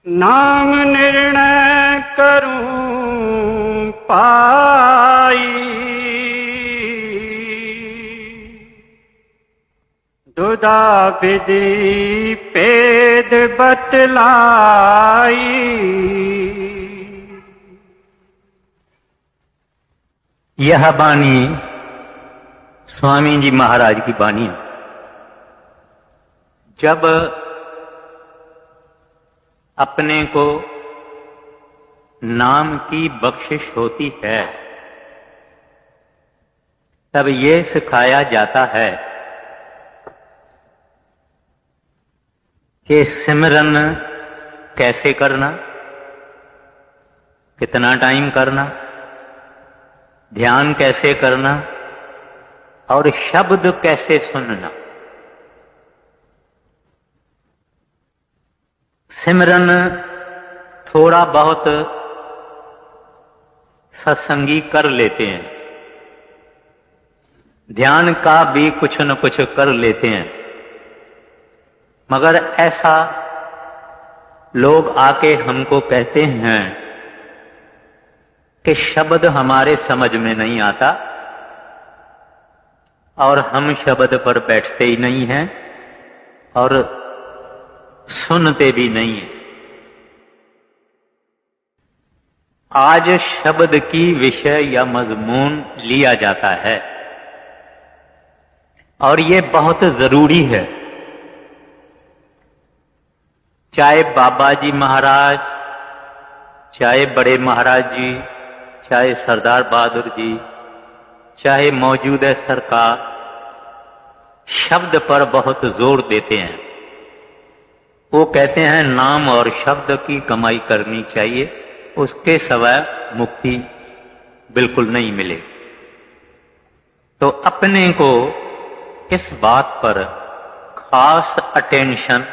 नाम निर्णय करूं पाई, दुदा विधि पेद बतलाई। यह बानी स्वामी जी महाराज की बानी है। जब अपने को नाम की बख्शिश होती है तब ये सिखाया जाता है कि सिमरन कैसे करना, कितना टाइम करना, ध्यान कैसे करना और शब्द कैसे सुनना। सिमरन थोड़ा बहुत सत्संगी कर लेते हैं, ध्यान का भी कुछ न कुछ कर लेते हैं, मगर ऐसा लोग आके हमको कहते हैं कि शब्द हमारे समझ में नहीं आता और हम शब्द पर बैठते ही नहीं हैं और सुनते भी नहीं है। आज शब्द की विषय या मजमून लिया जाता है और ये बहुत जरूरी है। चाहे बाबा जी महाराज, चाहे बड़े महाराज जी, चाहे सरदार बहादुर जी, चाहे मौजूदा सरकार, शब्द पर बहुत जोर देते हैं। वो कहते हैं नाम और शब्द की कमाई करनी चाहिए, उसके सिवाय मुक्ति बिल्कुल नहीं मिले। तो अपने को इस बात पर खास अटेंशन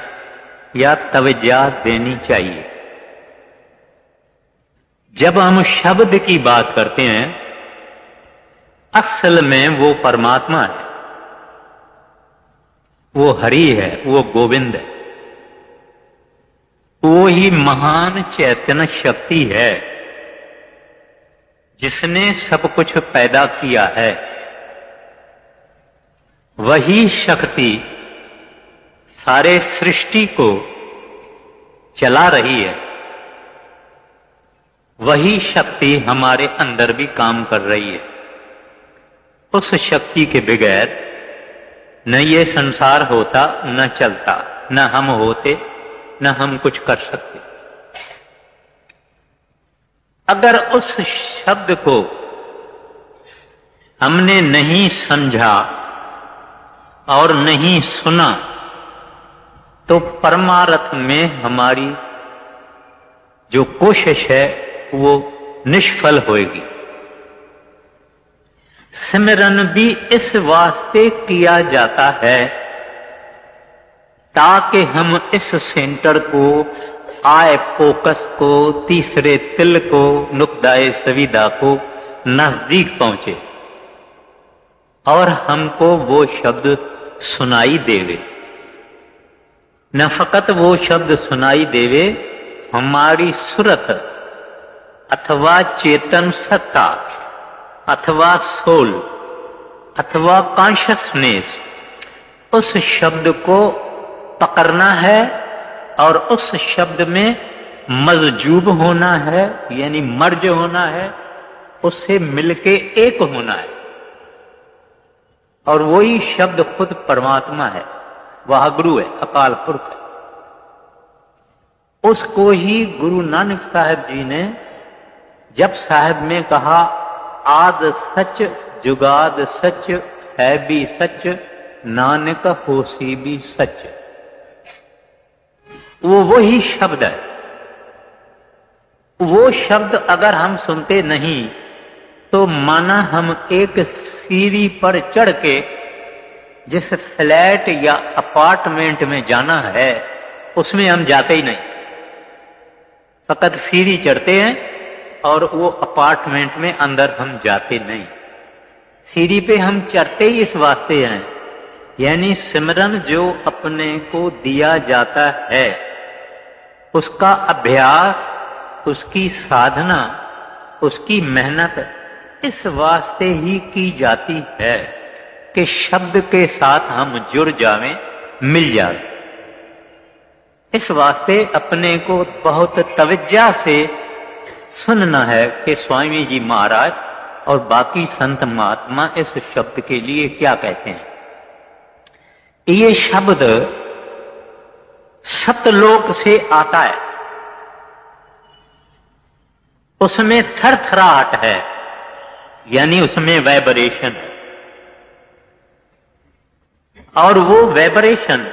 या तवज्जो देनी चाहिए। जब हम शब्द की बात करते हैं असल में वो परमात्मा है, वो हरि है, वो गोविंद है, वो ही महान चैतन्य शक्ति है जिसने सब कुछ पैदा किया है। वही शक्ति सारे सृष्टि को चला रही है, वही शक्ति हमारे अंदर भी काम कर रही है। उस शक्ति के बगैर न ये संसार होता, न चलता, न हम होते, न हम कुछ कर सकते। अगर उस शब्द को हमने नहीं समझा और नहीं सुना तो परमार्थ में हमारी जो कोशिश है वो निष्फल होएगी। सिमरन भी इस वास्ते किया जाता है ताकि हम इस सेंटर को, आय फोकस को, तीसरे तिल को, नुक्ताए सविदा को नजदीक पहुंचे और हमको वो शब्द सुनाई देवे। न फकत वो शब्द सुनाई देवे, हमारी सुरत अथवा चेतन सत्ता अथवा सोल अथवा कॉन्शियसनेस उस शब्द को पकड़ना है और उस शब्द में मजजूब होना है, यानी मर्ज होना है, उससे मिलके एक होना है। और वही शब्द खुद परमात्मा है, वह गुरु है, अकाल पुरख। उसको ही गुरु नानक साहब जी ने जब साहब में कहा आद सच जुगाद सच है भी सच नानक होसी भी सच, वो वही शब्द है। वो शब्द अगर हम सुनते नहीं तो माना हम एक सीढ़ी पर चढ़ के जिस फ्लैट या अपार्टमेंट में जाना है उसमें हम जाते ही नहीं, फकत सीढ़ी चढ़ते हैं और वो अपार्टमेंट में अंदर हम जाते नहीं। सीढ़ी पे हम चढ़ते ही इस वास्ते हैं, यानी सिमरन जो अपने को दिया जाता है उसका अभ्यास, उसकी साधना, उसकी मेहनत इस वास्ते ही की जाती है कि शब्द के साथ हम जुड़ जावें, मिल जावें। इस वास्ते अपने को बहुत तवज्जो से सुनना है कि स्वामी जी महाराज और बाकी संत महात्मा इस शब्द के लिए क्या कहते हैं। ये शब्द सतलोक से आता है, उसमें थरथराहट है, यानी उसमें वाइब्रेशन है, और वो वाइब्रेशन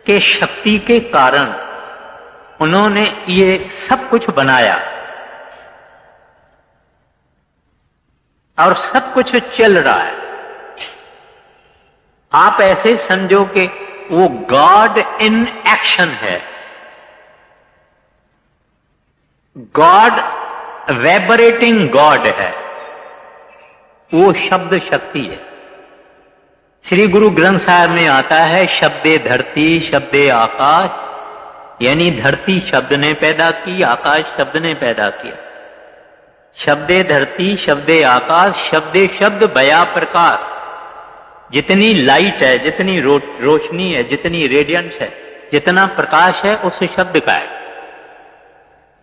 के शक्ति के कारण उन्होंने ये सब कुछ बनाया और सब कुछ चल रहा है। आप ऐसे समझो कि वो गॉड इन एक्शन है, गॉड वाइब्रेटिंग गॉड है, वो शब्द शक्ति है। श्री गुरु ग्रंथ साहिब में आता है शब्दे धरती शब्दे आकाश, यानी धरती शब्द ने पैदा की, आकाश शब्द ने पैदा किया। शब्दे धरती शब्दे आकाश, शब्दे शब्द बया प्रकाश। जितनी लाइट है, जितनी रोशनी है, जितनी रेडियंस है, जितना प्रकाश है, उस शब्द का है।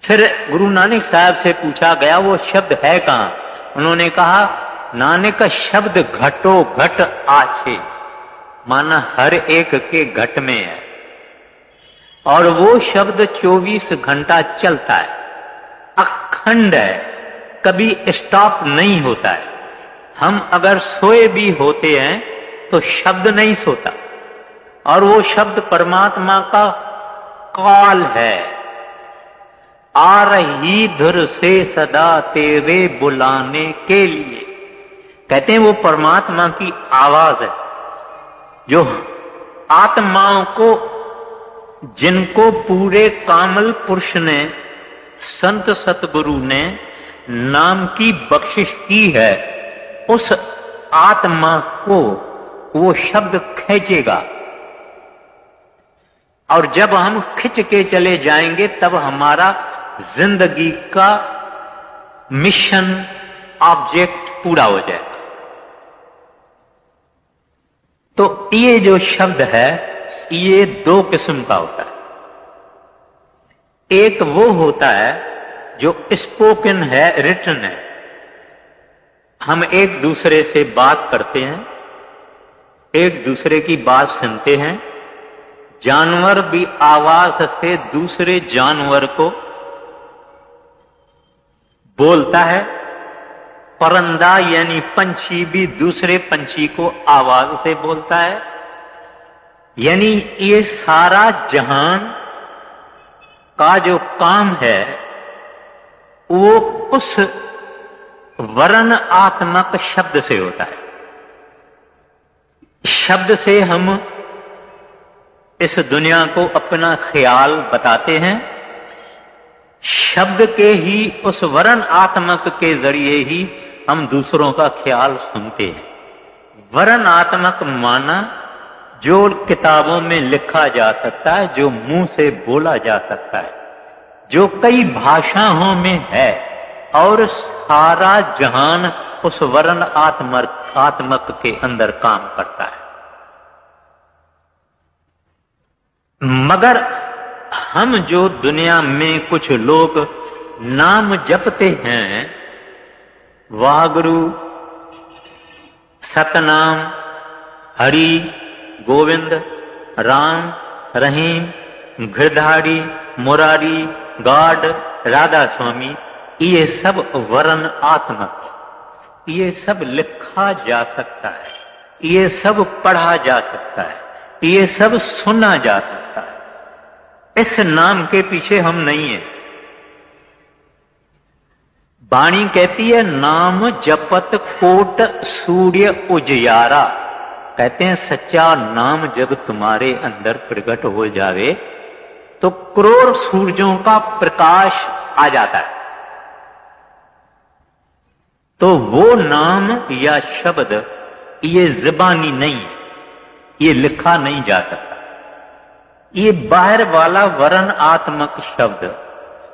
फिर गुरु नानक साहब से पूछा गया वो शब्द है कहां? उन्होंने कहा नानक शब्द घटो घट आछे, माना हर एक के घट में है, और वो शब्द 24 घंटा चलता है, अखंड है, कभी स्टॉप नहीं होता है। हम अगर सोए भी होते हैं तो शब्द नहीं सोता, और वो शब्द परमात्मा का कॉल है। आ रही धुर से सदा तेरे बुलाने के लिए, कहते हैं वो परमात्मा की आवाज है जो आत्माओं को, जिनको पूरे कामल पुरुष ने, संत सतगुरु ने नाम की बख्शिश की है, उस आत्मा को वो शब्द खींचेगा। और जब हम खिंच के चले जाएंगे तब हमारा जिंदगी का मिशन, ऑब्जेक्ट पूरा हो जाएगा। तो ये जो शब्द है ये दो किस्म का होता है। एक वो होता है जो स्पोकन है, रिटन है, हम एक दूसरे से बात करते हैं, एक दूसरे की बात सुनते हैं। जानवर भी आवाज से दूसरे जानवर को बोलता है, परिंदा यानी पंछी भी दूसरे पंछी को आवाज से बोलता है। यानी ये सारा जहान का जो काम है वो उस वर्ण आत्मक शब्द से होता है। शब्द से हम इस दुनिया को अपना ख्याल बताते हैं, शब्द के ही उस वर्ण आत्मक के जरिए ही हम दूसरों का ख्याल सुनते हैं। वर्ण आत्मक माना जो किताबों में लिखा जा सकता है, जो मुंह से बोला जा सकता है, जो कई भाषाओं में है, और सारा जहान उस वर्ण आत्मक के अंदर काम करता है। मगर हम जो दुनिया में कुछ लोग नाम जपते हैं, वाहगुरु, सतनाम, हरि, गोविंद, राम, रहीम, गिरधारी, मुरारी, गॉड, राधा स्वामी, ये सब वर्ण आत्मक, ये सब लिखा जा सकता है, ये सब पढ़ा जा सकता है, ये सब सुना जा सकता है। इस नाम के पीछे हम नहीं हैं। वाणी कहती है नाम जपत कोट सूर्य उजियारा, कहते हैं सच्चा नाम जब तुम्हारे अंदर प्रकट हो जावे तो करोड़ सूरजों का प्रकाश आ जाता है। तो वो नाम या शब्द ये ज़बानी नहीं है, ये लिखा नहीं जा सकता। ये बाहर वाला वर्णात्मक शब्द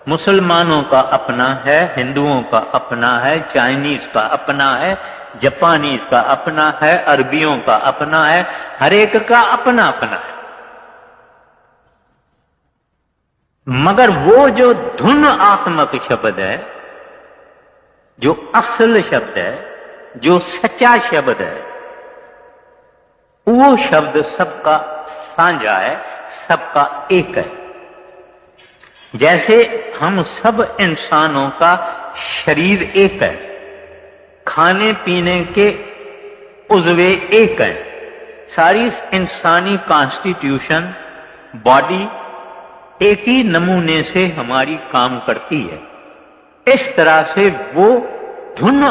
मुसलमानों का अपना है, हिंदुओं का अपना है, चाइनीज का अपना है, जापानीज का अपना है, अरबियों का अपना है, हर एक का अपना अपना है। मगर वो जो धुन आत्मक शब्द है, जो असल शब्द है, जो सच्चा शब्द है, वो शब्द सबका साझा है, सबका एक है। जैसे हम सब इंसानों का शरीर एक है, खाने पीने के उज़्वे एक हैं, सारी इंसानी कॉन्स्टिट्यूशन बॉडी एक ही नमूने से हमारी काम करती है। इस तरह से वो धुन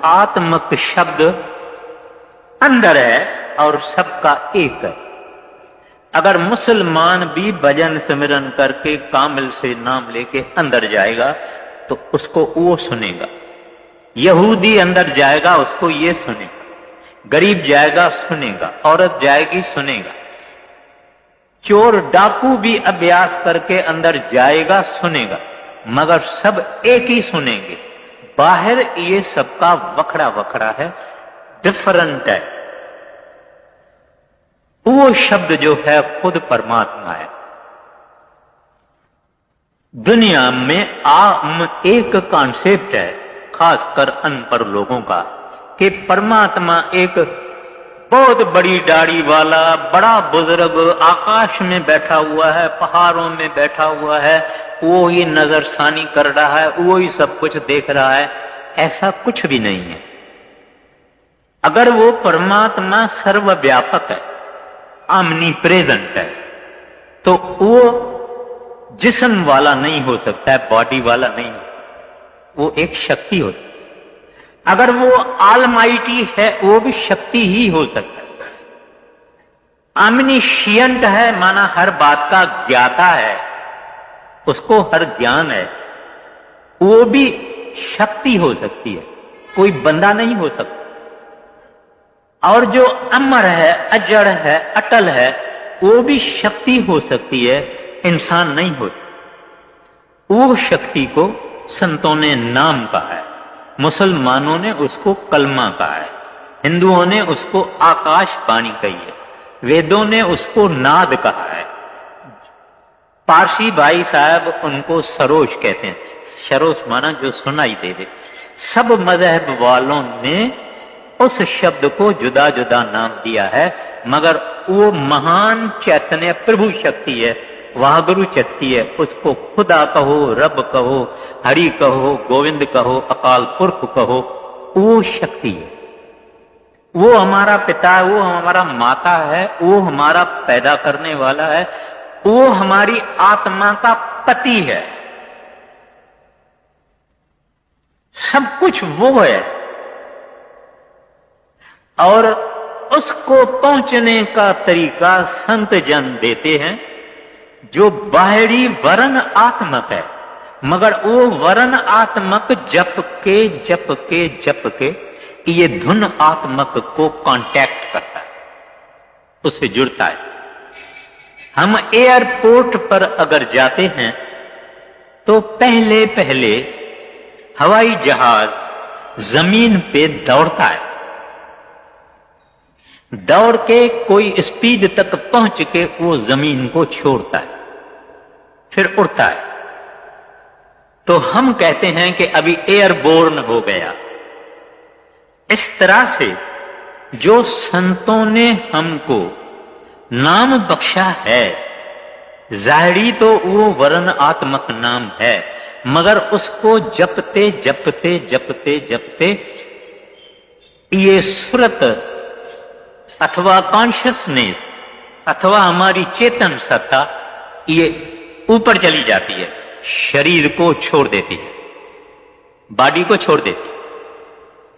आत्मक शब्द अंदर है और सबका एक है। अगर मुसलमान भी भजन सिमरन करके कामिल से नाम लेके अंदर जाएगा तो उसको वो सुनेगा, यहूदी अंदर जाएगा उसको ये सुनेगा, गरीब जाएगा सुनेगा, औरत जाएगी सुनेगा, चोर डाकू भी अभ्यास करके अंदर जाएगा सुनेगा, मगर सब एक ही सुनेंगे। बाहर ये सबका वखड़ा वखड़ा है, डिफरेंट है। वो शब्द जो है खुद परमात्मा है। दुनिया में आम एक कॉन्सेप्ट है, खासकर अनपढ़ लोगों का, कि परमात्मा एक बहुत बड़ी दाढ़ी वाला बड़ा बुजुर्ग आकाश में बैठा हुआ है, पहाड़ों में बैठा हुआ है, वो ही नजरसानी कर रहा है, वो ही सब कुछ देख रहा है। ऐसा कुछ भी नहीं है। अगर वो परमात्मा सर्वव्यापक है, आमनी प्रेजेंट है, तो वो जिस्म वाला नहीं हो सकता है, बॉडी वाला नहीं हो सकता, वो एक शक्ति होती है। अगर वो ऑलमाइटी है, वो भी शक्ति ही हो सकता है। ऑमनिशिएंट है, माना हर बात का ज्ञाता है, उसको हर ज्ञान है, वो भी शक्ति हो सकती है, कोई बंदा नहीं हो सकता। और जो अमर है, अजड़ है, अटल है, वो भी शक्ति हो सकती है, इंसान नहीं हो सकता। वो शक्ति को संतों ने नाम कहा है, मुसलमानों ने उसको कलमा कहा है, हिंदुओं ने उसको आकाश बाणी कही है, वेदों ने उसको नाद कहा है, पारसी भाई साहब उनको सरोज कहते हैं। सरोज माना जो सुनाई दे दे। सब मजहब वालों ने उस शब्द को जुदा जुदा नाम दिया है, मगर वो महान चैतन्य प्रभु शक्ति है, वाहगुरु शक्ति है। उसको खुदा कहो, रब कहो, हरि कहो, गोविंद कहो, अकाल पुरख कहो, वो शक्ति है। वो हमारा पिता है, वो हमारा माता है, वो हमारा पैदा करने वाला है, वो हमारी आत्मा का पति है। सब कुछ वो है। और उसको पहुंचने का तरीका संत जन देते हैं, जो बाहरी वर्ण आत्मक है, मगर वो वर्ण आत्मक जप के जप के जप के ये धुन आत्मक को कांटेक्ट करता है, उससे जुड़ता है। हम एयरपोर्ट पर अगर जाते हैं तो पहले पहले हवाई जहाज जमीन पे दौड़ता है, दौड़ के कोई स्पीड तक पहुंच के वो जमीन को छोड़ता है, फिर उड़ता है। तो हम कहते हैं कि अभी एयरबोर्न हो गया। इस तरह से जो संतों ने हमको नाम बख्शा है, जाहिरी तो वो वर्ण आत्मक नाम है, मगर उसको जपते जपते जपते जपते ये सुरत अथवा कॉन्शियसनेस अथवा हमारी चेतन सत्ता ये ऊपर चली जाती है, शरीर को छोड़ देती है, बॉडी को छोड़ देती है।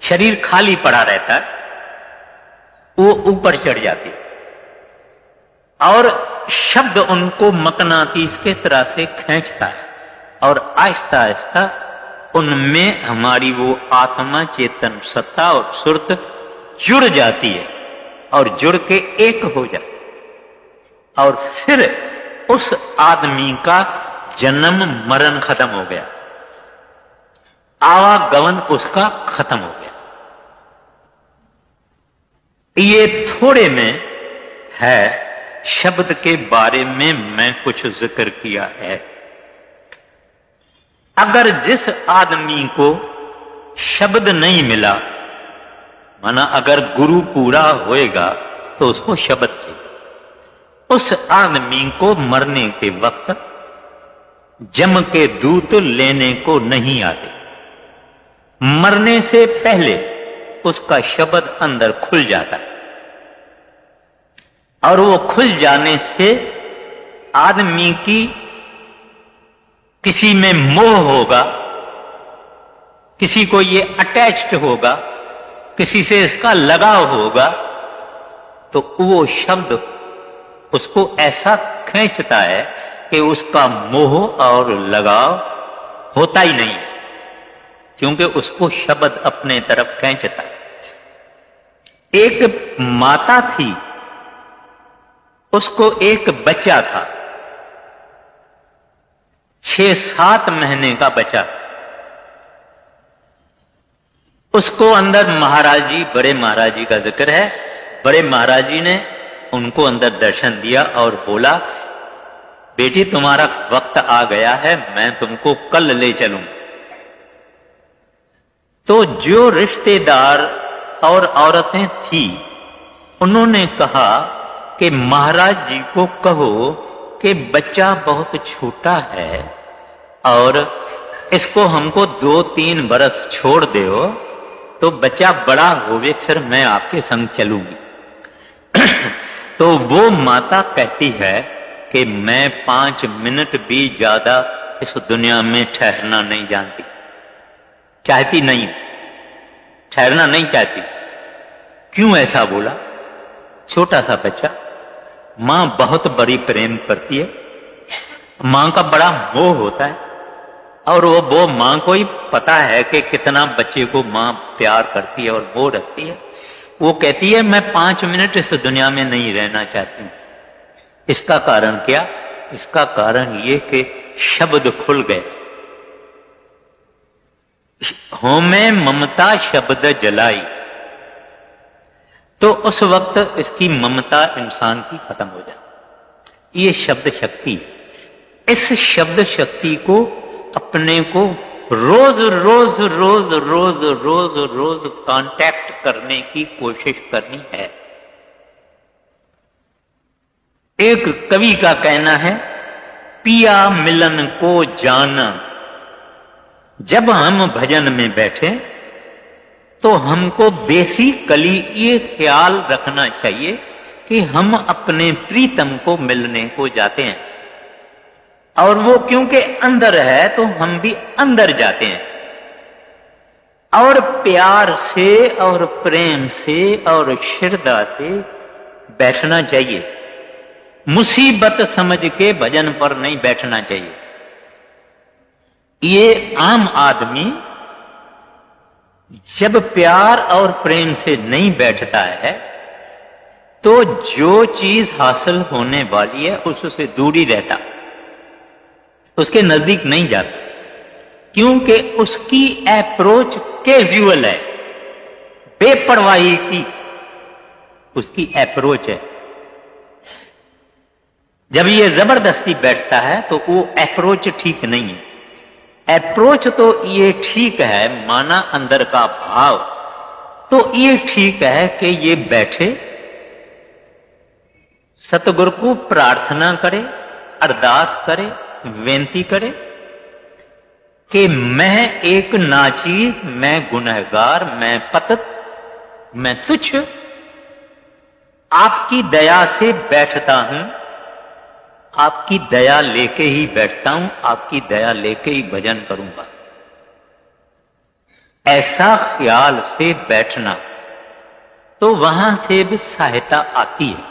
शरीर खाली पड़ा रहता है, वो ऊपर चढ़ जाती है और शब्द उनको मकनातीस के तरह से खींचता है और आहिस्ता आहिस्ता उनमें हमारी वो आत्मा चेतन सत्ता और सुरत जुड़ जाती है और जुड़ के एक हो जाती है। और फिर उस आदमी का जन्म मरण खत्म हो गया, आवागमन उसका खत्म हो गया। ये थोड़े में है शब्द के बारे में मैं कुछ जिक्र किया है। अगर जिस आदमी को शब्द नहीं मिला, माना अगर गुरु पूरा होएगा तो उसको शब्द चाहिए, उस आदमी को मरने के वक्त जम के दूत लेने को नहीं आते। मरने से पहले उसका शब्द अंदर खुल जाता है, और वो खुल जाने से आदमी की किसी में मोह होगा, किसी को ये अटैच्ड होगा, किसी से इसका लगाव होगा, तो वो शब्द उसको ऐसा खींचता है कि उसका मोह और लगाव होता ही नहीं, क्योंकि उसको शब्द अपने तरफ खींचता है। एक माता थी, उसको एक बच्चा था, 6-7 महीने का बच्चा। उसको अंदर महाराज जी, बड़े महाराज जी का जिक्र है, बड़े महाराज जी ने उनको अंदर दर्शन दिया और बोला, बेटी तुम्हारा वक्त आ गया है, मैं तुमको कल ले चलूं। तो जो रिश्तेदार और औरतें थी, उन्होंने कहा कि महाराज जी को कहो कि बच्चा बहुत छोटा है और इसको हमको 2-3 बरस छोड़ दो, तो बच्चा बड़ा होवे फिर मैं आपके संग चलूंगी। तो वो माता कहती है कि मैं 5 मिनट भी ज्यादा इस दुनिया में ठहरना नहीं जानती, चाहती नहीं, ठहरना नहीं चाहती। क्यों ऐसा बोला? छोटा सा बच्चा, मां बहुत बड़ी प्रेम करती है, मां का बड़ा मोह होता है, और वो मां को ही पता है कि कितना बच्चे को मां प्यार करती है और मोह रखती है। वो कहती है मैं 5 मिनट इस दुनिया में नहीं रहना चाहती हूं। इसका कारण क्या? इसका कारण ये कि शब्द खुल गए। होमे ममता शब्द जलाई, तो उस वक्त इसकी ममता इंसान की खत्म हो जाती। ये शब्द शक्ति, इस शब्द शक्ति को अपने को रोज रोज रोज रोज रोज रोज कांटेक्ट करने की कोशिश करनी है। एक कवि का कहना है, पिया मिलन को जाना। जब हम भजन में बैठे तो हमको बेसिकली ये ख्याल रखना चाहिए कि हम अपने प्रीतम को मिलने को जाते हैं, और वो क्योंकि अंदर है तो हम भी अंदर जाते हैं, और प्यार से और प्रेम से और श्रद्धा से बैठना चाहिए। मुसीबत समझ के भजन पर नहीं बैठना चाहिए। ये आम आदमी जब प्यार और प्रेम से नहीं बैठता है तो जो चीज हासिल होने वाली है उससे दूरी रहता, उसके नजदीक नहीं जाता, क्योंकि उसकी अप्रोच कैजुअल है, बेपरवाही की उसकी अप्रोच है। जब ये जबरदस्ती बैठता है तो वो अप्रोच ठीक नहीं है। अप्रोच तो ये ठीक है, माना अंदर का भाव तो ये ठीक है कि ये बैठे, सतगुरु को प्रार्थना करे, अरदास करे, बेनती करे कि मैं एक नाचीज, मैं गुनहगार, मैं पतित, मैं तुच्छ, आपकी दया से बैठता हूं, आपकी दया लेके ही बैठता हूं, आपकी दया लेके ही भजन करूंगा। ऐसा ख्याल से बैठना तो वहां से भी सहायता आती है।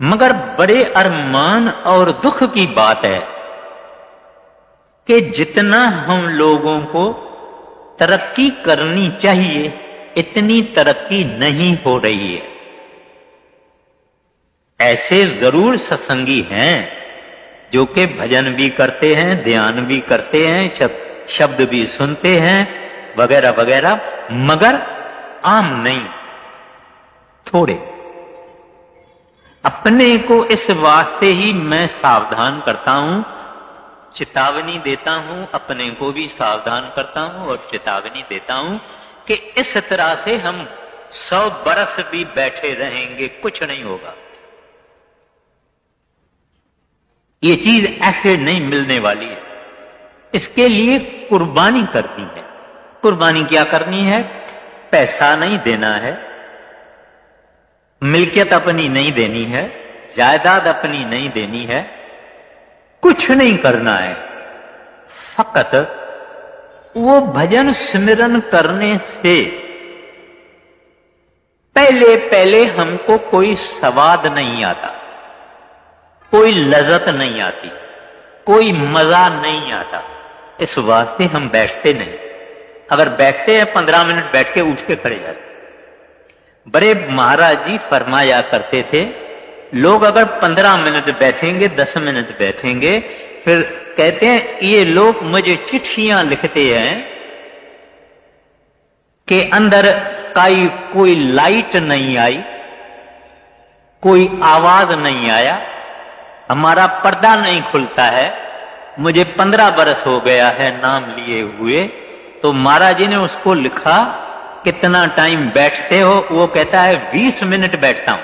मगर बड़े अरमान और दुख की बात है कि जितना हम लोगों को तरक्की करनी चाहिए इतनी तरक्की नहीं हो रही है। ऐसे जरूर सत्संगी हैं जो कि भजन भी करते हैं, ध्यान भी करते हैं, शब्द भी सुनते हैं वगैरह वगैरह, मगर आम नहीं, थोड़े। अपने को इस वास्ते ही मैं सावधान करता हूं, चेतावनी देता हूं, अपने को भी सावधान करता हूं और चेतावनी देता हूं कि इस तरह से हम 100 बरस भी बैठे रहेंगे, कुछ नहीं होगा। ये चीज ऐसे नहीं मिलने वाली है। इसके लिए कुर्बानी करनी है। कुर्बानी क्या करनी है? पैसा नहीं देना है, मिल्कियत अपनी नहीं देनी है, जायदाद अपनी नहीं देनी है, कुछ नहीं करना है। फकत वो भजन स्मरण करने से पहले पहले हमको कोई स्वाद नहीं आता, कोई लज्जत नहीं आती, कोई मजा नहीं आता। इस वास्ते हम बैठते नहीं। अगर बैठते हैं 15 मिनट बैठ के उठ के खड़े जाते। बड़े महाराज जी फरमाया करते थे, लोग अगर 15 मिनट बैठेंगे, 10 मिनट बैठेंगे, फिर कहते हैं ये लोग मुझे चिट्ठियां लिखते हैं कि अंदर कोई लाइट नहीं आई, कोई आवाज नहीं आया, हमारा पर्दा नहीं खुलता है। मुझे 15 बरस हो गया है नाम लिए हुए। तो महाराज जी ने उसको लिखा, कितना टाइम बैठते हो? वो कहता है 20 मिनट बैठता हूं।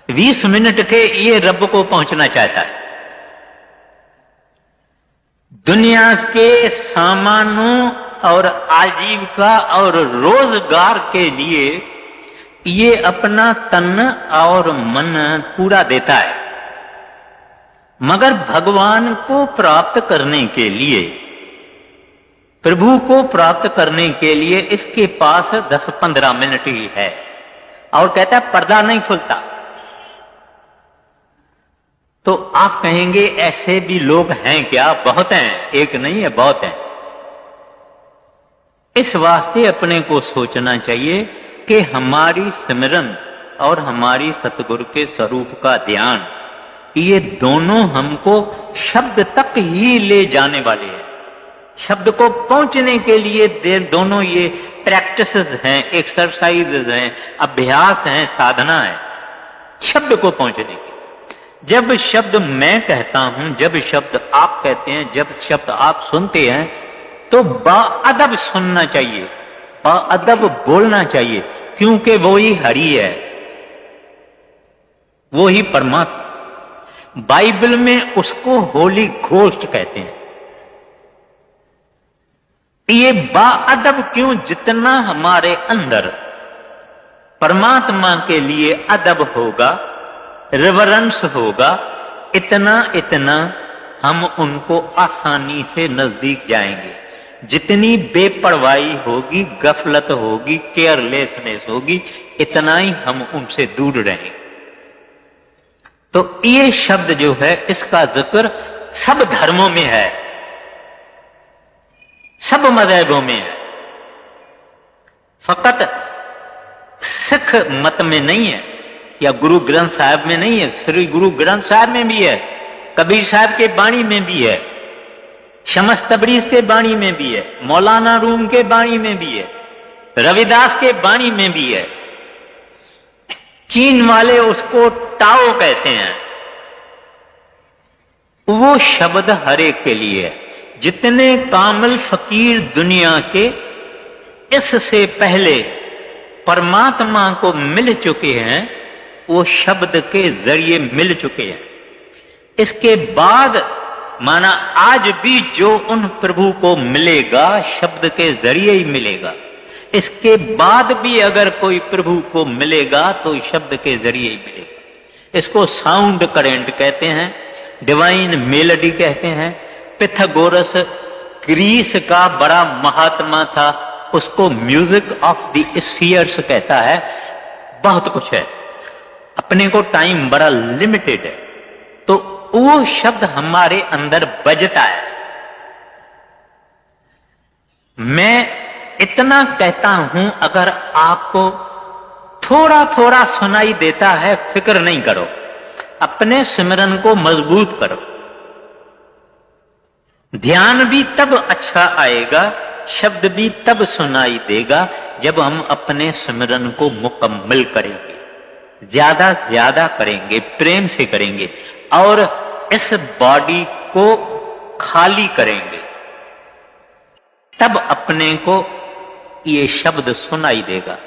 20 मिनट के ये रब को पहुंचना चाहता है। दुनिया के सामानों और आजीविका और रोजगार के लिए ये अपना तन और मन पूरा देता है, मगर भगवान को प्राप्त करने के लिए, प्रभु को प्राप्त करने के लिए इसके पास 10-15 मिनट ही है। और कहता है पर्दा नहीं खुलता। तो आप कहेंगे ऐसे भी लोग हैं क्या? बहुत हैं, एक नहीं है, बहुत हैं। इस वास्ते अपने को सोचना चाहिए कि हमारी सिमरन और हमारी सतगुरु के स्वरूप का ध्यान, ये दोनों हमको शब्द तक ही ले जाने वाले हैं। शब्द को पहुंचने के लिए दोनों ये प्रैक्टिसेस हैं, एक्सरसाइजेज हैं, अभ्यास हैं, साधना है शब्द को पहुंचने की। जब शब्द मैं कहता हूं, जब शब्द आप कहते हैं, जब शब्द आप सुनते हैं, तो बाअदब सुनना चाहिए, बाअदब बोलना चाहिए, क्योंकि वो ही हरि है, वो ही परमात्मा। बाइबल में उसको होली घोस्ट कहते हैं। ये बाअदब क्यों? जितना हमारे अंदर परमात्मा के लिए अदब होगा, रिवरेंस होगा, इतना इतना हम उनको आसानी से नजदीक जाएंगे। जितनी बेपरवाही होगी, गफलत होगी, केयरलेसनेस होगी, इतना ही हम उनसे दूर रहेंगे। तो ये शब्द जो है, इसका जिक्र सब धर्मों में है, सब मजहबों में है, फकत सिख मत में नहीं है या गुरु ग्रंथ साहब में नहीं है। श्री गुरु ग्रंथ साहब में भी है, कबीर साहब के बाणी में भी है, शमस तबरीज के बाणी में भी है, मौलाना रूम के बाणी में भी है, रविदास के बाणी में भी है। चीन वाले उसको टाओ कहते हैं। वो शब्द हर एक के लिए है। जितने कामिल फकीर दुनिया के इससे पहले परमात्मा को मिल चुके हैं, वो शब्द के जरिए मिल चुके हैं। इसके बाद माना आज भी जो उन प्रभु को मिलेगा, शब्द के जरिए ही मिलेगा। इसके बाद भी अगर कोई प्रभु को मिलेगा तो शब्द के जरिए ही मिलेगा। इसको साउंड करेंट कहते हैं, डिवाइन मेलोडी कहते हैं। पिथागोरस ग्रीस का बड़ा महात्मा था, उसको म्यूजिक ऑफ द स्फीयर्स कहता है। बहुत कुछ है, अपने को टाइम बड़ा लिमिटेड है, तो वो शब्द हमारे अंदर बजता है। मैं इतना कहता हूं, अगर आपको थोड़ा थोड़ा सुनाई देता है, फिक्र नहीं करो, अपने सिमरन को मजबूत करो। ध्यान भी तब अच्छा आएगा, शब्द भी तब सुनाई देगा जब हम अपने सिमरन को मुकम्मल करेंगे, ज्यादा से ज्यादा करेंगे, प्रेम से करेंगे और इस बॉडी को खाली करेंगे, तब अपने को ये शब्द सुनाई देगा।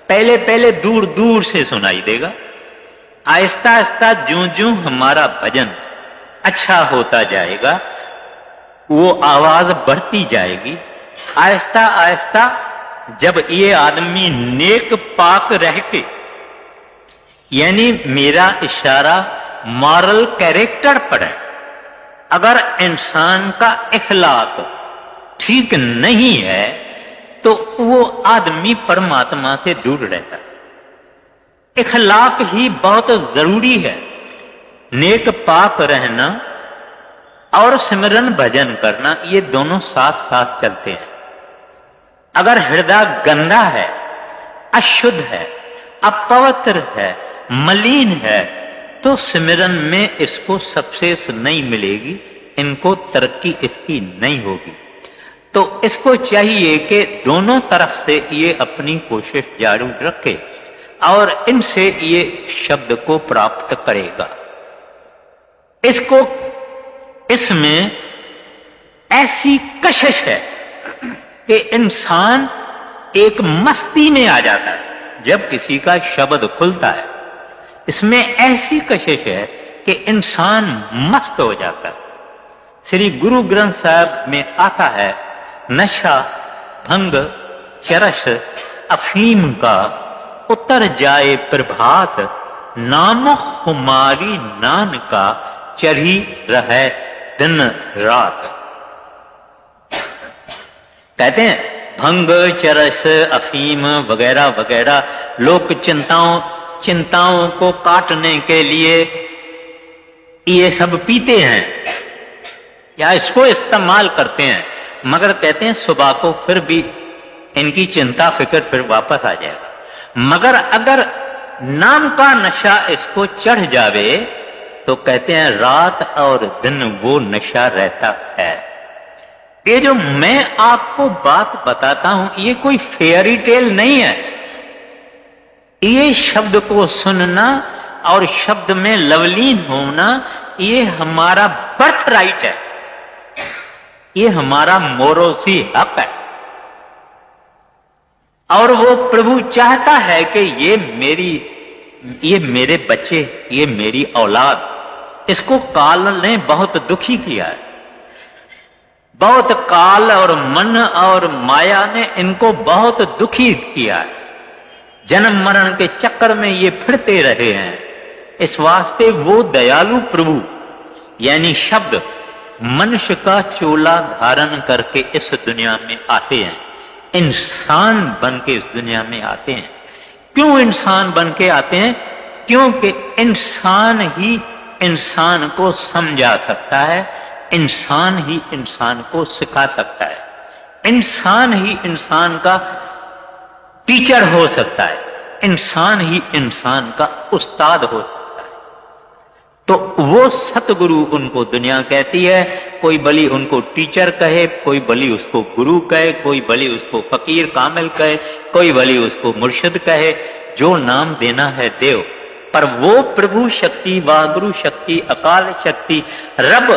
पहले पहले दूर दूर से सुनाई देगा, आहिस्ता आहिस्ता ज्यों ज्यों हमारा भजन अच्छा होता जाएगा वो आवाज बढ़ती जाएगी। आहिस्ता आहिस्ता जब ये आदमी नेक पाक रह के, यानी मेरा इशारा मॉरल कैरेक्टर पर है, अगर इंसान का इखलाक ठीक नहीं है तो वो आदमी परमात्मा से दूर रहता है। इखलाक ही बहुत जरूरी है। नेक पाक रहना और सिमरन भजन करना, ये दोनों साथ साथ चलते हैं। अगर हृदय गंदा है, अशुद्ध है, अपवित्र है, मलिन है, तो सिमरन में इसको सक्सेस नहीं मिलेगी, इनको तरक्की इसकी नहीं होगी। तो इसको चाहिए कि दोनों तरफ से ये अपनी कोशिश जारी रखे और इनसे ये शब्द को प्राप्त करेगा। इसमें ऐसी कशिश है कि इंसान एक मस्ती में आ जाता है जब किसी का शब्द खुलता है। इसमें ऐसी कशिश है कि इंसान मस्त हो जाता है। श्री गुरु ग्रंथ साहब में आता है, नशा भंग चरस अफीम का उतर जाए प्रभात, नाम खुमारी नान का चढ़ी रहे दिन रात। कहते हैं भंग चरस अफीम वगैरह वगैरह लोग चिंताओं को काटने के लिए ये सब पीते हैं या इसको इस्तेमाल करते हैं, मगर कहते हैं सुबह को फिर भी इनकी चिंता फिक्र फिर वापस आ जाएगा। मगर अगर नाम का नशा इसको चढ़ जावे तो कहते हैं रात और दिन वो नशा रहता है। ये जो मैं आपको बात बताता हूं ये कोई फेयरी टेल नहीं है। ये शब्द को सुनना और शब्द में लवलीन होना ये हमारा बर्थ राइट है, ये हमारा मोरोसी हक है। और वो प्रभु चाहता है कि ये मेरे बच्चे, ये मेरी औलाद, इसको काल ने बहुत दुखी किया है। बहुत काल और मन और माया ने इनको बहुत दुखी किया है। जन्म मरण के चक्कर में ये फिरते रहे हैं। इस वास्ते वो दयालु प्रभु यानी शब्द मनुष्य का चोला धारण करके इस दुनिया में आते हैं, इंसान बन के इस दुनिया में आते हैं। क्यों इंसान बन के आते हैं? क्योंकि इंसान ही इंसान को समझा सकता है, इंसान ही इंसान को सिखा सकता है, इंसान ही इंसान का टीचर हो सकता है, इंसान ही इंसान का उस्ताद हो सकता है। तो वो सतगुरु उनको दुनिया कहती है। कोई भली उनको टीचर कहे, कोई भली उसको गुरु कहे, कोई भली उसको फकीर कामिल कहे, कोई भली उसको मुर्शिद कहे, जो नाम देना है देव। पर वो प्रभु शक्ति, वागुरु शक्ति, अकाल शक्ति, रब,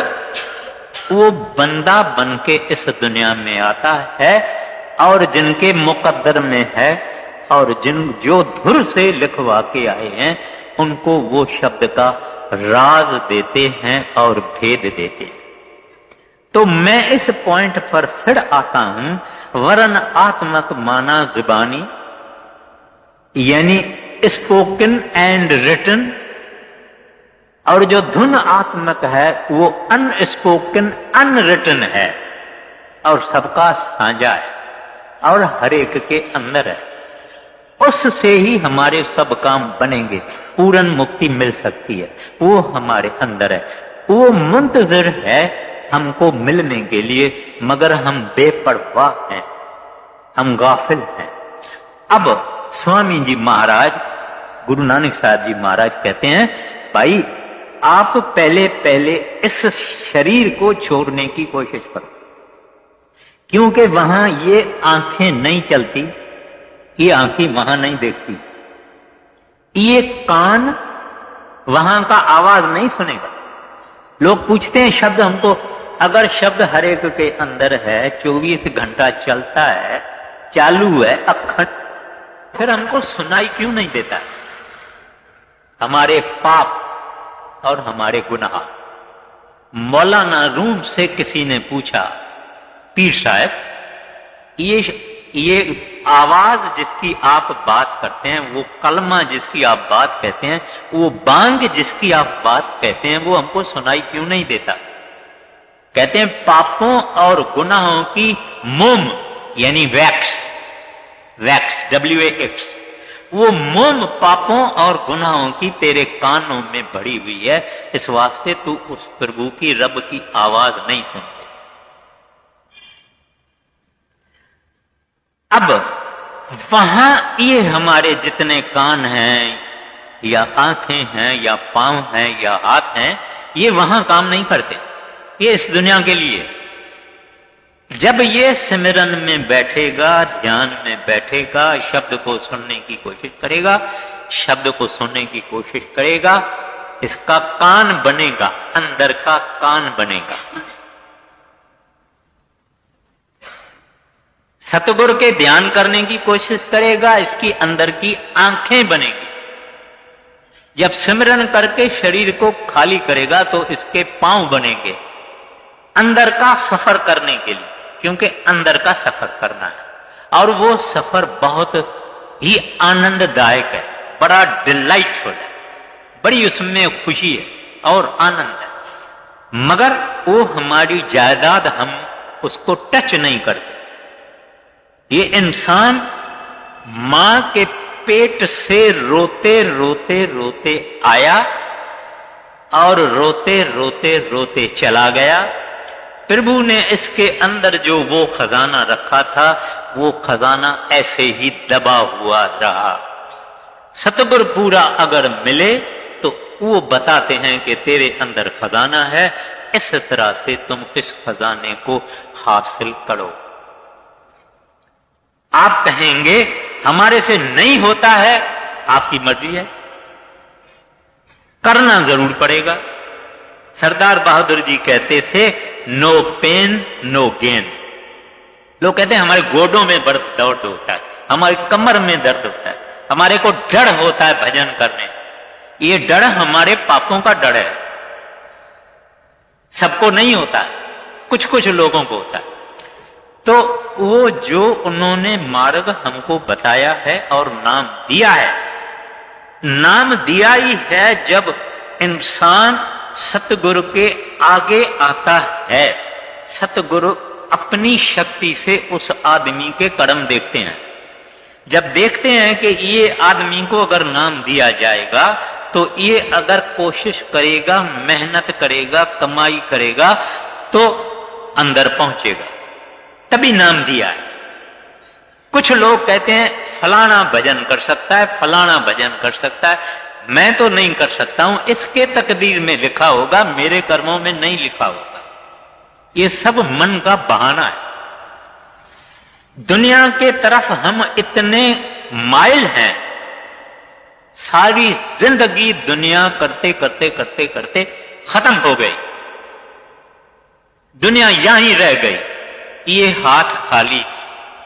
वो बंदा बन के इस दुनिया में आता है और जिनके मुकद्दर में है और जो धुर से लिखवा के आए हैं उनको वो शब्द का राज देते हैं और भेद देते हैं। तो मैं इस पॉइंट पर फिर आता हूं, वरन आत्मक माना जुबानी यानी स्पोकन एंड रिटन, और जो धुन आत्मक है वो अनस्पोकन अनरिटन है और सबका साझा है और हर एक के अंदर है। उससे ही हमारे सब काम बनेंगे, पूर्ण मुक्ति मिल सकती है, वो हमारे अंदर है। वो मुंतजिर है हमको मिलने के लिए, मगर हम बेपरवाह हैं, हम गाफिल हैं। अब स्वामी जी महाराज, गुरु नानक साहब जी महाराज कहते हैं, भाई आप पहले पहले इस शरीर को छोड़ने की कोशिश करो, क्योंकि वहां ये आंखें नहीं चलती, ये आंखें वहां नहीं देखती, ये कान वहां का आवाज नहीं सुनेगा। लोग पूछते हैं शब्द हमको, अगर शब्द हर एक के अंदर है, 24 घंटा चलता है, चालू है अखंड, फिर हमको सुनाई क्यों नहीं देता? हमारे पाप और हमारे गुनाह। मौलाना रूम से किसी ने पूछा, पीर साहब, ये आवाज जिसकी आप बात करते हैं, वो कलमा जिसकी आप बात कहते हैं, वो बांग जिसकी आप बात कहते हैं, वो हमको सुनाई क्यों नहीं देता? कहते हैं पापों और गुनाहों की मोम यानी वैक्स, WAX, वो मोम पापों और गुनाहों की तेरे कानों में भरी हुई है, इस वास्ते तू उस प्रभु की, रब की आवाज नहीं सुनते। अब वहां ये हमारे जितने कान हैं या आंखें हैं या पांव हैं या हाथ हैं, ये वहां काम नहीं करते, ये इस दुनिया के लिए। जब ये सिमरन में बैठेगा, ध्यान में बैठेगा, शब्द को सुनने की कोशिश करेगा, शब्द को सुनने की कोशिश करेगा, इसका कान बनेगा, अंदर का कान बनेगा। सतगुरु के ध्यान करने की कोशिश करेगा, इसकी अंदर की आंखें बनेगी। जब सिमरन करके शरीर को खाली करेगा तो इसके पांव बनेंगे, अंदर का सफर करने के लिए, क्योंकि अंदर का सफर करना है। और वो सफर बहुत ही आनंददायक है, बड़ा डिलाइटफुल है, बड़ी उसमें खुशी है और आनंद है। मगर वो हमारी जायदाद, हम उसको टच नहीं करते। ये इंसान मां के पेट से रोते रोते रोते आया और रोते रोते रोते चला गया। प्रभु ने इसके अंदर जो वो खजाना रखा था, वो खजाना ऐसे ही दबा हुआ रहा। सतगुरु पूरा अगर मिले तो वो बताते हैं कि तेरे अंदर खजाना है, इस तरह से तुम इस खजाने को हासिल करो। आप कहेंगे हमारे से नहीं होता है, आपकी मर्जी है, करना जरूर पड़ेगा। सरदार बहादुर जी कहते थे, नो पेन नो गेन। लोग कहते हैं हमारे गोडों में दर्द होता है, हमारी कमर में दर्द होता है, हमारे को डर होता है भजन करने। ये डर हमारे पापों का डर है, सबको नहीं होता है, कुछ कुछ लोगों को होता है। तो वो जो उन्होंने मार्ग हमको बताया है और नाम दिया है, नाम दिया ही है जब इंसान सतगुरु के आगे आता है। सतगुरु अपनी शक्ति से उस आदमी के कर्म देखते हैं। जब देखते हैं कि ये आदमी को अगर नाम दिया जाएगा तो ये अगर कोशिश करेगा, मेहनत करेगा, कमाई करेगा तो अंदर पहुंचेगा, तभी नाम दिया है। कुछ लोग कहते हैं फलाना भजन कर सकता है, फलाना भजन कर सकता है, मैं तो नहीं कर सकता हूं, इसके तकदीर में लिखा होगा, मेरे कर्मों में नहीं लिखा होगा। ये सब मन का बहाना है। दुनिया के तरफ हम इतने माइल हैं, सारी जिंदगी दुनिया करते करते करते करते खत्म हो गई, दुनिया यहीं रह गई। ये हाथ खाली,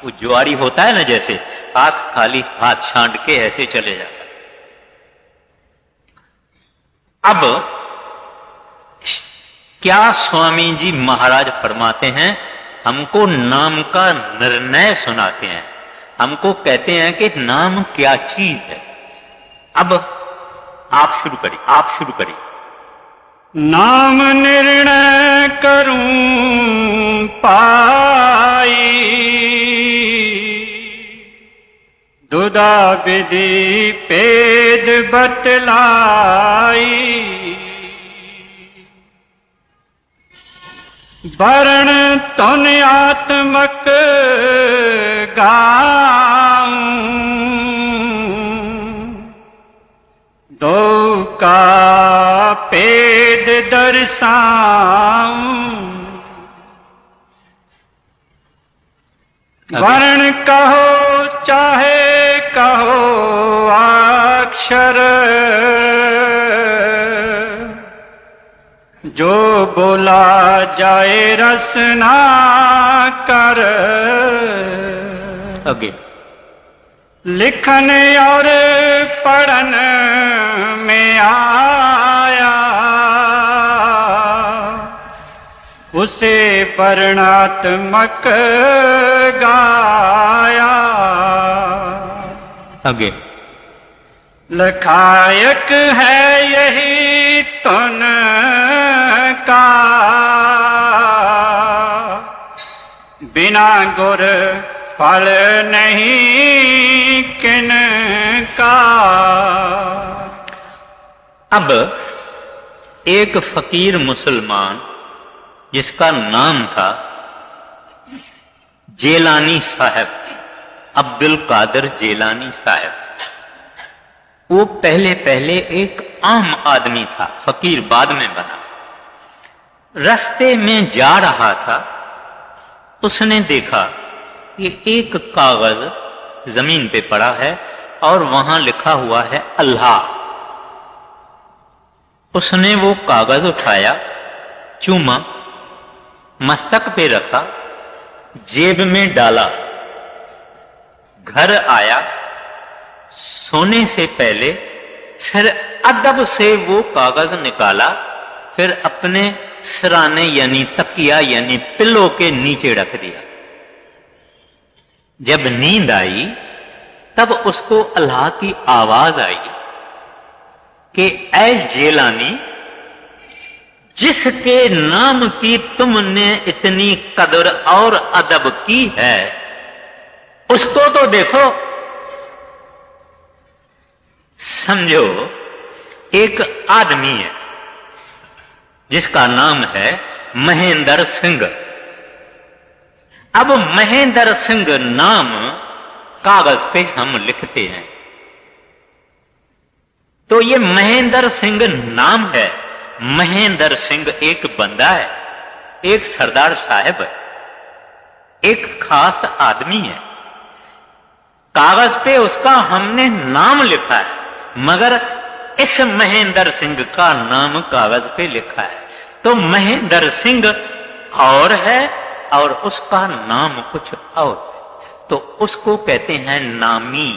वो ज्वारी होता है ना, जैसे हाथ खाली, हाथ छांट के ऐसे चले जाता है। अब क्या स्वामी जी महाराज फरमाते हैं, हमको नाम का निर्णय सुनाते हैं, हमको कहते हैं कि नाम क्या चीज है। अब आप शुरू करिए, आप शुरू करिए। नाम निर्णय करूं पाई, दुदा विधि पेद बतलाई, वर्ण तुन आत्मक गाऊं, दो का पेद दर्शाऊं। वर्ण कहो चाहे कहो अक्षर, जो बोला जाए रसना कर। आगे लिखन और पढ़न में आया, उसे वर्णात्मक गाया। आगे लखायक है यही तुन का, बिना गुर फल नहीं किनका। अब एक फकीर मुसलमान जिसका नाम था जेलानी साहब, अब्दुल कादिर जेलानी साहब, वो पहले पहले एक आम आदमी था, फकीर बाद में बना। रास्ते में जा रहा था, उसने देखा कि एक कागज जमीन पे पड़ा है और वहां लिखा हुआ है अल्लाह। उसने वो कागज उठाया, चूमा, मस्तक पे रखा, जेब में डाला, घर आया, सोने से पहले फिर अदब से वो कागज निकाला, फिर अपने सिराने यानी तकिया यानी पिल्लो के नीचे रख दिया। जब नींद आई तब उसको अल्लाह की आवाज आई कि ऐ जेलानी, जिसके नाम की तुमने इतनी कदर और अदब की है, उसको तो देखो। समझो एक आदमी है जिसका नाम है महेंद्र सिंह। अब महेंद्र सिंह नाम कागज पे हम लिखते हैं, तो ये महेंद्र सिंह नाम है। महेंद्र सिंह एक बंदा है, एक सरदार साहब है, एक खास आदमी है। कागज पे उसका हमने नाम लिखा है, मगर इस महेंद्र सिंह का नाम कागज पे लिखा है। तो महेंद्र सिंह और है और उसका नाम कुछ और, तो उसको कहते हैं नामी।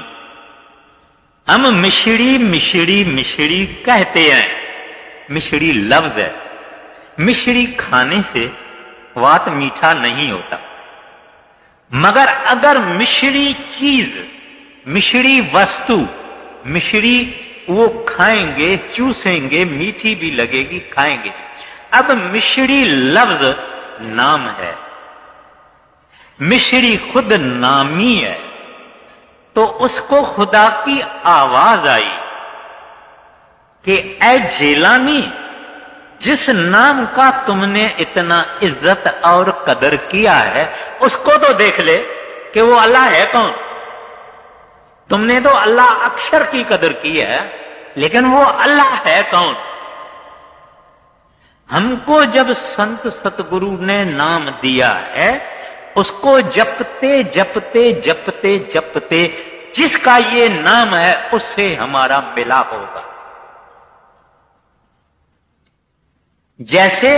हम मिश्री मिश्री मिश्री कहते हैं, मिश्री लफ्ज है। मिश्री खाने से स्वाद मीठा नहीं होता, मगर अगर मिश्री चीज, मिश्री वस्तु, मिश्री वो खाएंगे, चूसेंगे, मीठी भी लगेगी, खाएंगे। अब मिश्री लफ्ज नाम है, मिश्री खुद नामी है। तो उसको खुदा की आवाज आई कि ऐ जेलानी, जिस नाम का तुमने इतना इज्जत और कदर किया है, उसको तो देख ले कि वो अल्लाह है कौन। तुमने तो अल्लाह अक्षर की कदर की है, लेकिन वो अल्लाह है कौन। हमको जब संत सतगुरु ने नाम दिया है, उसको जपते जपते जपते जपते जिसका ये नाम है उससे हमारा मिला होगा। जैसे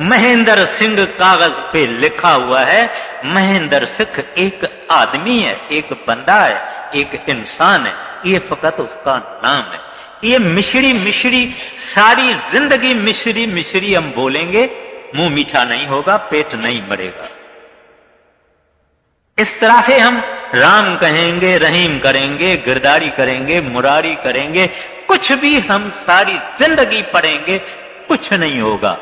महेंद्र सिंह कागज पे लिखा हुआ है, महेंद्र सिंह एक आदमी है, एक बंदा है, एक इंसान है, ये फकत उसका नाम है। ये मिश्री मिश्री सारी जिंदगी मिश्री मिश्री हम बोलेंगे, मुंह मीठा नहीं होगा, पेट नहीं भरेगा। इस तरह से हम राम कहेंगे, रहीम करेंगे, गिरदारी करेंगे, मुरारी करेंगे, कुछ भी हम सारी जिंदगी पढ़ेंगे, कुछ नहीं होगा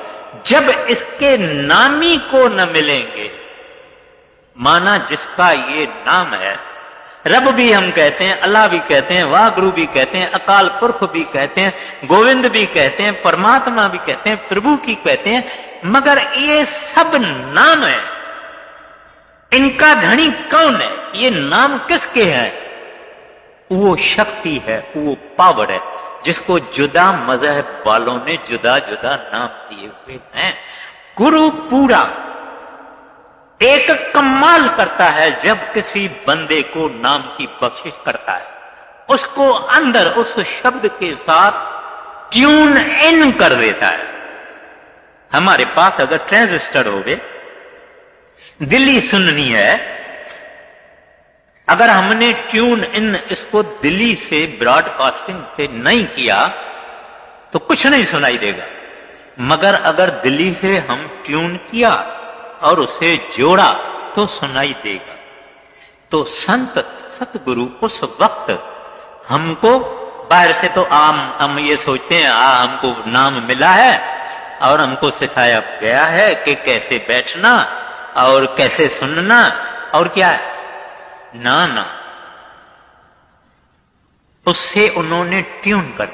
जब इसके नामी को न मिलेंगे। माना जिसका ये नाम है, रब भी हम कहते हैं, अल्लाह भी कहते हैं, वाहगुरु भी कहते हैं, अकाल पुरख भी कहते हैं, गोविंद भी कहते हैं, परमात्मा भी कहते हैं, प्रभु की कहते हैं, मगर ये सब नाम है। इनका धनी कौन है? ये नाम किसके हैं? वो शक्ति है, वो पावर है, जिसको जुदा मजहब वालों ने जुदा जुदा नाम दिए हुए हैं। गुरु पूरा एक कमाल करता है जब किसी बंदे को नाम की बख्शिश करता है, उसको अंदर उस शब्द के साथ ट्यून इन कर देता है। हमारे पास अगर ट्रांजिस्टर हो गए, दिल्ली सुननी है, अगर हमने ट्यून इन इसको दिल्ली से ब्रॉडकास्टिंग से नहीं किया तो कुछ नहीं सुनाई देगा, मगर अगर दिल्ली से हम ट्यून किया और उसे जोड़ा तो सुनाई देगा। तो संत सतगुरु उस वक्त हमको, बाहर से तो आम हम ये सोचते हैं हमको नाम मिला है और हमको सिखाया गया है कि कैसे बैठना और कैसे सुनना और क्या है, ना ना, उससे उन्होंने ट्यून कर,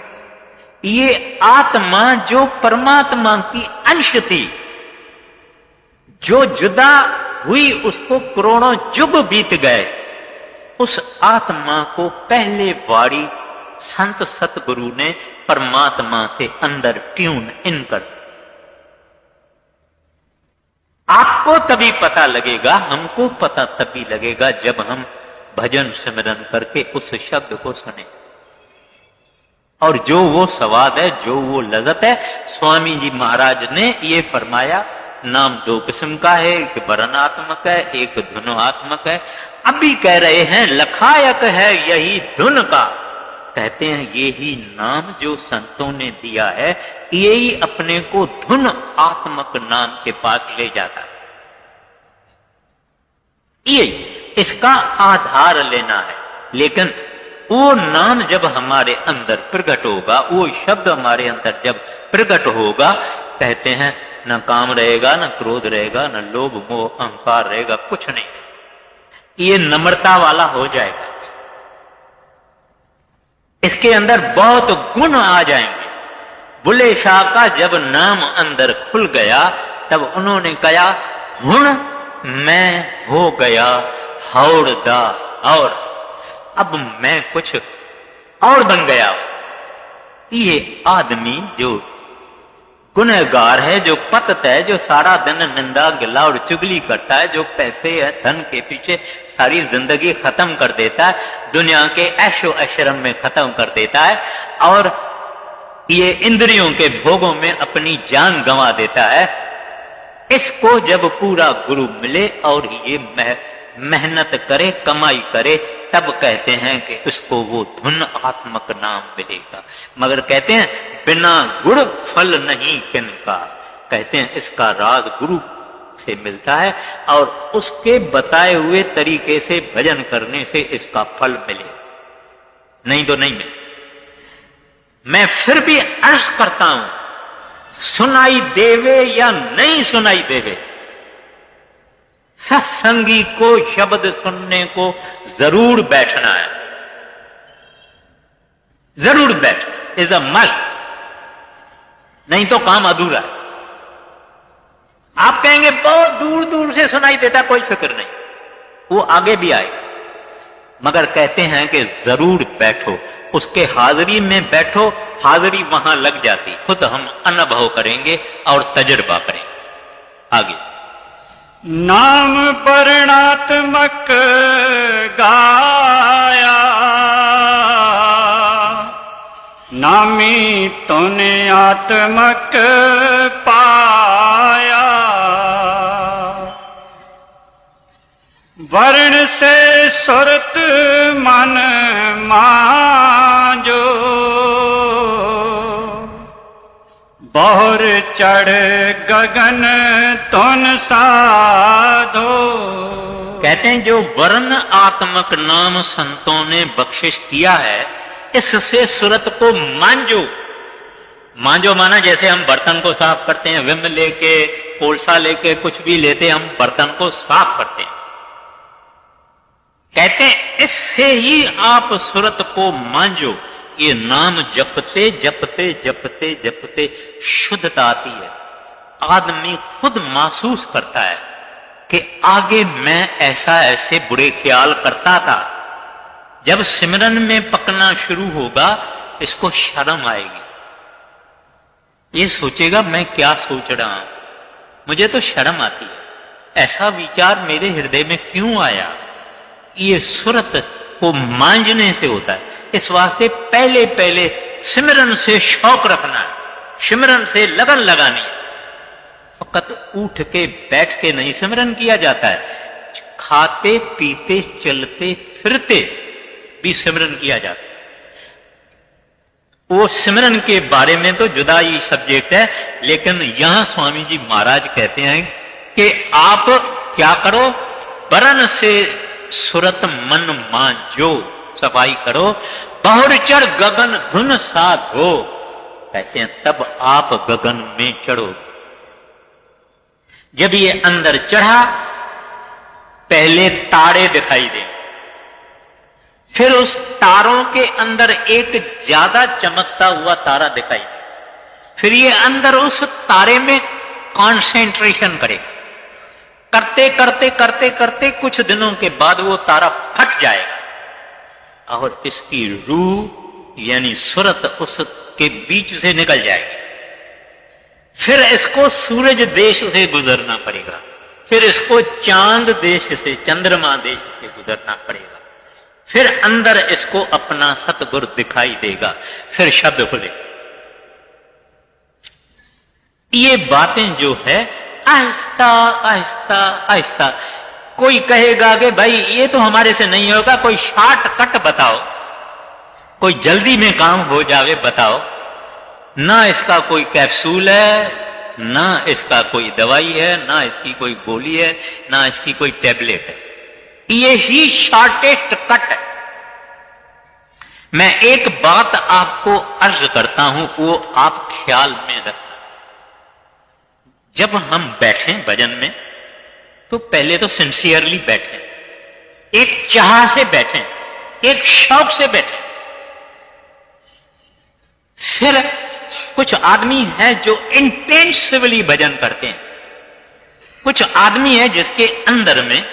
ये आत्मा जो परमात्मा की अंश थी, जो जुदा हुई उसको करोड़ों युग बीत गए, उस आत्मा को पहले बारी संत सतगुरु ने परमात्मा के अंदर ट्यून इन कर। आपको तभी पता लगेगा, हमको पता तभी लगेगा जब हम भजन सिमरन करके उस शब्द को सुने, और जो वो स्वाद है, जो वो लज़त है। स्वामी जी महाराज ने ये फरमाया, नाम दो किस्म का है, एक वर्णात्मक है, एक धुनात्मक है। अभी कह रहे हैं लखायक है यही धुन का, कहते हैं यही नाम जो संतों ने दिया है, यही अपने को धुन आत्मक नाम के पास ले जाता है। ये इसका आधार लेना है, लेकिन वो नाम जब हमारे अंदर प्रकट होगा, वो शब्द हमारे अंदर जब प्रकट होगा, कहते हैं न काम रहेगा, न क्रोध रहेगा, न लोभ मोह अहंकार रहेगा, कुछ नहीं, ये नम्रता वाला हो जाएगा। इसके अंदर बहुत गुण आ जाएंगे। बुल्ले शाह का जब नाम अंदर खुल गया, तब उन्होंने कहा, हुण मैं हो गया हौड़दा, और अब मैं कुछ और बन गया। ये आदमी जो गुनहगार है, जो पतित है, जो सारा दिन निंदा गिला और चुगली करता है, जो पैसे है धन के पीछे सारी जिंदगी खत्म कर देता है, दुनिया के ऐशो ऐशरम में खत्म कर देता है, और ये इंद्रियों के भोगों में अपनी जान गंवा देता है, इसको जब पूरा गुरु मिले और ये मेहनत करे, कमाई करे, तब कहते हैं कि उसको वो धुन आत्मक नाम मिलेगा। मगर कहते हैं बिना गुड़ फल नहीं किनका, कहते हैं इसका राज गुरु से मिलता है, और उसके बताए हुए तरीके से भजन करने से इसका फल मिले, नहीं तो नहीं मिले। मैं फिर भी अर्ज करता हूं, सुनाई देवे या नहीं सुनाई देवे, सत्संगी को शब्द सुनने को जरूर बैठना है, जरूर बैठ, इज अ मस्ट, नहीं तो काम अधूरा है। आप कहेंगे बहुत दूर दूर से सुनाई देता, कोई फिक्र नहीं, वो आगे भी आएगा, मगर कहते हैं कि जरूर बैठो, उसके हाजिरी में बैठो, हाजिरी वहां लग जाती, खुद हम अनुभव करेंगे और तजुर्बा करेंगे। आगे नाम वर्णात्मक गाया, नामी तूने आत्मक पाया, वर्ण से सुरत मन मांजो, बहुर चढ़ गगन तुन साधो। कहते हैं जो वर्ण आत्मक नाम संतों ने बख्शिश किया है, इससे सुरत को मांजो। मांजो माना जैसे हम बर्तन को साफ करते हैं, विम लेके, कोलसा लेके, कुछ भी लेते हम बर्तन को साफ करते हैं। कहते हैं इससे ही आप सुरत को मांजो। ये नाम जपते जपते जपते जपते शुद्धता आती है, आदमी खुद महसूस करता है कि आगे मैं ऐसे बुरे ख्याल करता था। जब सिमरन में पकना शुरू होगा इसको शर्म आएगी, ये सोचेगा मैं क्या सोच रहा हूं, मुझे तो शर्म आती है, ऐसा विचार मेरे हृदय में क्यों आया। ये सुरत को मांझने से होता है। इस वास्ते पहले पहले सिमरन से शौक रखना है, सिमरन से लगन लगानी है। फकत उठ के बैठ के नहीं सिमरन किया जाता है, खाते पीते चलते फिरते भी सिमरन किया जाता है। वो सिमरन के बारे में तो जुदा ही सब्जेक्ट है, लेकिन यहां स्वामी जी महाराज कहते हैं कि आप क्या करो, बरन से सुरत मन मांझो, सफाई करो, बहुर चढ़ गगन धुन साधो। कहते हैं तब आप गगन में चढ़ो। जब ये अंदर चढ़ा, पहले तारे दिखाई दे, फिर उस तारों के अंदर एक ज्यादा चमकता हुआ तारा दिखाई दे, फिर ये अंदर उस तारे में कंसंट्रेशन करे, करते करते करते करते कुछ दिनों के बाद वो तारा फट जाएगा और इसकी रूह यानी सुरत उसके बीच से निकल जाएगी। फिर इसको सूरज देश से गुजरना पड़ेगा, फिर इसको चांद देश से, चंद्रमा देश से गुजरना पड़ेगा, फिर अंदर इसको अपना सतगुरु दिखाई देगा, फिर शब्द खुले। ये बातें जो है आहिस्ता आहिस्ता आहिस्ता। कोई कहेगा कि भाई ये तो हमारे से नहीं होगा, कोई शॉर्टकट बताओ, कोई जल्दी में काम हो जावे बताओ। ना इसका कोई कैप्सूल है, ना इसका कोई दवाई है, ना इसकी कोई गोली है, ना इसकी कोई टैबलेट है। ये ही शॉर्टेस्ट कट है। मैं एक बात आपको अर्ज करता हूं, वो आप ख्याल में रखना। जब हम बैठे भजन में तो पहले तो सिंसियरली बैठे, एक चाह से बैठे, एक शौक से बैठे। फिर कुछ आदमी है जो इंटेंसिवली भजन करते हैं, कुछ आदमी है जिसके अंदर में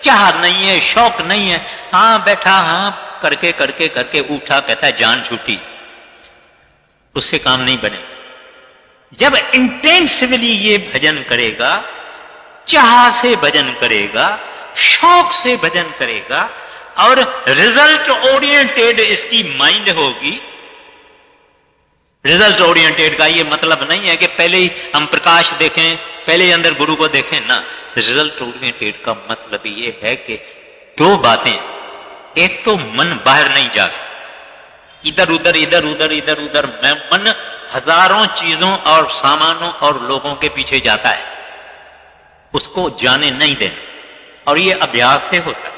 चाह नहीं है, शौक नहीं है, हां बैठा, हां करके करके करके उठा, कहता है जान छूटी, उससे काम नहीं बने। जब इंटेंसिवली ये भजन करेगा, चाह से भजन करेगा, शौक से भजन करेगा और रिजल्ट ओरिएंटेड इसकी माइंड होगी। रिजल्ट ओरिएंटेड का ये मतलब नहीं है कि पहले ही हम प्रकाश देखें, पहले ही अंदर गुरु को देखें ना। रिजल्ट ओरिएंटेड का मतलब ये है कि दो बातें, एक तो मन बाहर नहीं जाता, इधर उधर इधर उधर इधर उधर मैं मन हजारों चीजों और सामानों और लोगों के पीछे जाता है, उसको जाने नहीं देना, और ये अभ्यास से होता है।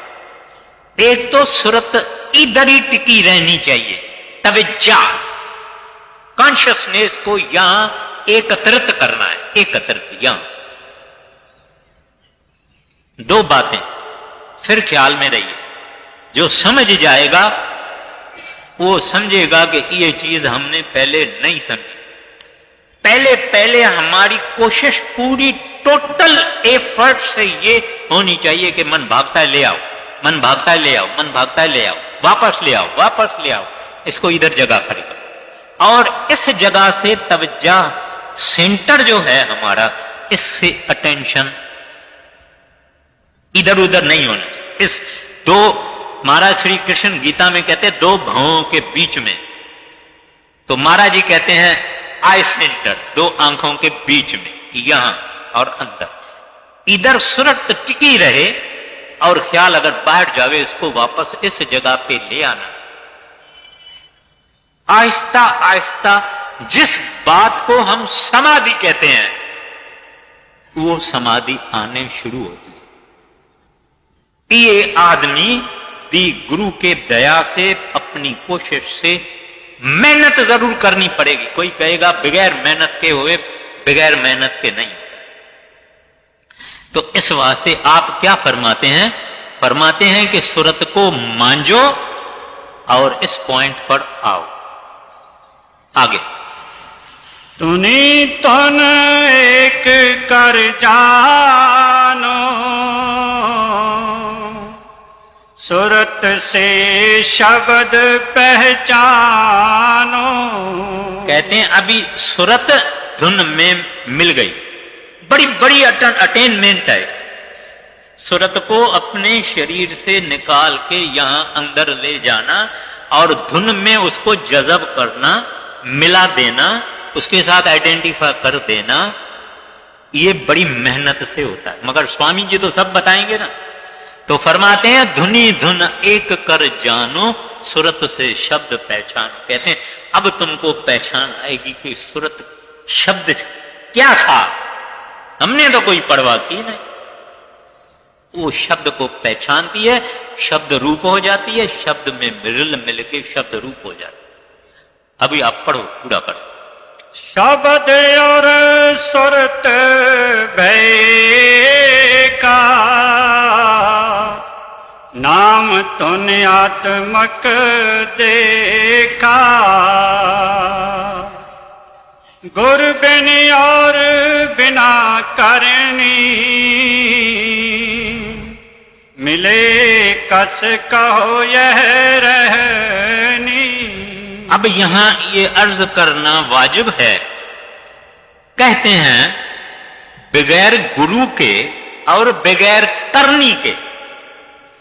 एक तो सुरत इधर ही टिकी रहनी चाहिए, तवज्जा कॉन्शियसनेस को यहां एकत्रित करना है, एकत्रित यहां। दो बातें फिर ख्याल में रहिए। जो समझ जाएगा वो समझेगा कि ये चीज हमने पहले नहीं समझी। पहले पहले हमारी कोशिश पूरी टोटल एफर्ट से ये होनी चाहिए कि मन भागता है ले आओ, मन भागता है ले आओ, मन भागता है ले आओ, वापस ले आओ, वापस ले आओ, इसको इधर जगह करेगा। और इस जगह से तवज्जा सेंटर जो है हमारा, इससे अटेंशन इधर उधर नहीं होना चाहिए। इस दो, महाराज श्री कृष्ण गीता में कहते हैं दो भावों के बीच में, तो महाराज जी कहते हैं आई सेंटर, दो आंखों के बीच में, यहां और अंदर। इधर सुरत टिकी रहे और ख्याल अगर बाहर जावे, इसको वापस इस जगह पे ले आना। आहिस्ता आहिस्ता जिस बात को हम समाधि कहते हैं, वो समाधि आने शुरू होती है। ये आदमी भी गुरु के दया से, अपनी कोशिश से, मेहनत जरूर करनी पड़ेगी। कोई कहेगा बगैर मेहनत के हुए, बगैर मेहनत के नहीं। तो इस वास्ते आप क्या फरमाते हैं? फरमाते हैं कि सूरत को मांझो और इस पॉइंट पर आओ। आगे तुनी तुन एक कर जानो, सुरत से शब्द पहचानो। कहते हैं अभी सुरत धुन में मिल गई, बड़ी बड़ी अटेनमेंट है। सुरत को अपने शरीर से निकाल के यहां अंदर ले जाना और धुन में उसको जज़ब करना, मिला देना, उसके साथ आइडेंटिफाई कर देना, ये बड़ी मेहनत से होता है। मगर स्वामी जी तो सब बताएंगे ना, तो फरमाते हैं धुनी धुन एक कर जानो, सुरत से शब्द पहचान। कहते हैं अब तुमको पहचान आएगी कि सुरत शब्द क्या था। हमने तो कोई परवाह की नहीं, वो शब्द को पहचानती है, शब्द रूप हो जाती है, शब्द में मिल के शब्द रूप हो जाती है। अभी आप पढ़ो, पूरा पढ़ो। शब्द और सुरत भय का नाम तूने आत्मक देखा। गुर बिन और बिना करनी मिले कस कहो यह रहनी। अब यहां ये अर्ज करना वाजिब है। कहते हैं बगैर गुरु के और बगैर करनी के,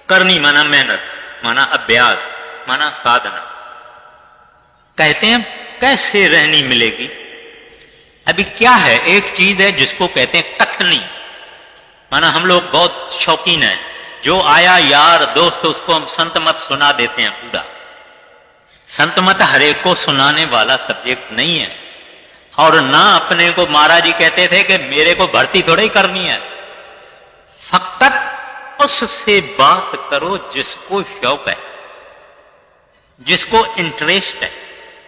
करनी माना मेहनत, माना अभ्यास, माना साधना, कहते हैं कैसे रहनी मिलेगी। अभी क्या है, एक चीज है जिसको कहते हैं कथनी, माना हम लोग बहुत शौकीन हैं, जो आया यार दोस्त उसको हम संत मत सुना देते हैं पूरा। संत मत हरेक को सुनाने वाला सब्जेक्ट नहीं है, और ना अपने को महाराज जी कहते थे कि मेरे को भर्ती थोड़ा ही करनी है। फकत उससे बात करो जिसको शौक है, जिसको इंटरेस्ट है,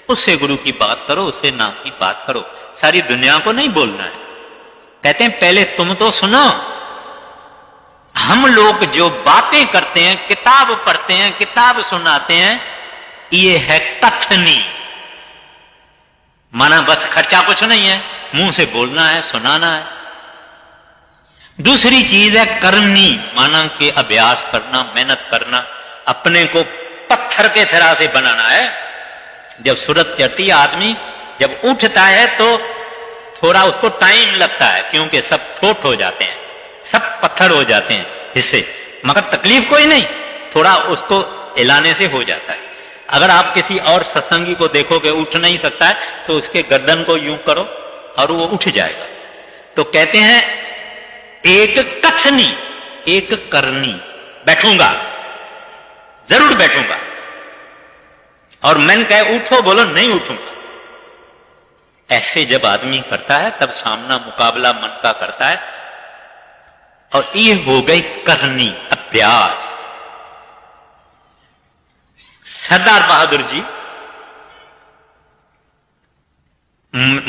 उससे गुरु की बात करो, उससे नाम की बात करो। सारी दुनिया को नहीं बोलना है। कहते हैं पहले तुम तो सुनो। हम लोग जो बातें करते हैं, किताब पढ़ते हैं, किताब सुनाते हैं, ये है कथनी, माना बस खर्चा कुछ नहीं है, मुंह से बोलना है, सुनाना है। दूसरी चीज है करनी, माना के अभ्यास करना, मेहनत करना, अपने को पत्थर के तरह से बनाना है। जब सूरत चढ़ती है, आदमी जब उठता है तो थोड़ा उसको टाइम लगता है, क्योंकि सब ठोट हो जाते हैं, सब पत्थर हो जाते हैं हिस्से, मगर तकलीफ कोई नहीं, थोड़ा उसको हिलाने से हो जाता है। अगर आप किसी और सत्संगी को देखोगे उठ नहीं सकता है, तो उसके गर्दन को यूं करो और वो उठ जाएगा। तो कहते हैं एक कथनी, एक करनी। बैठूंगा, जरूर बैठूंगा, और मैंने कहे उठो, बोलो नहीं उठूंगा। ऐसे जब आदमी करता है तब सामना मुकाबला मन का करता है, और ये हो गई करनी, अभ्यास। सरदार बहादुर जी,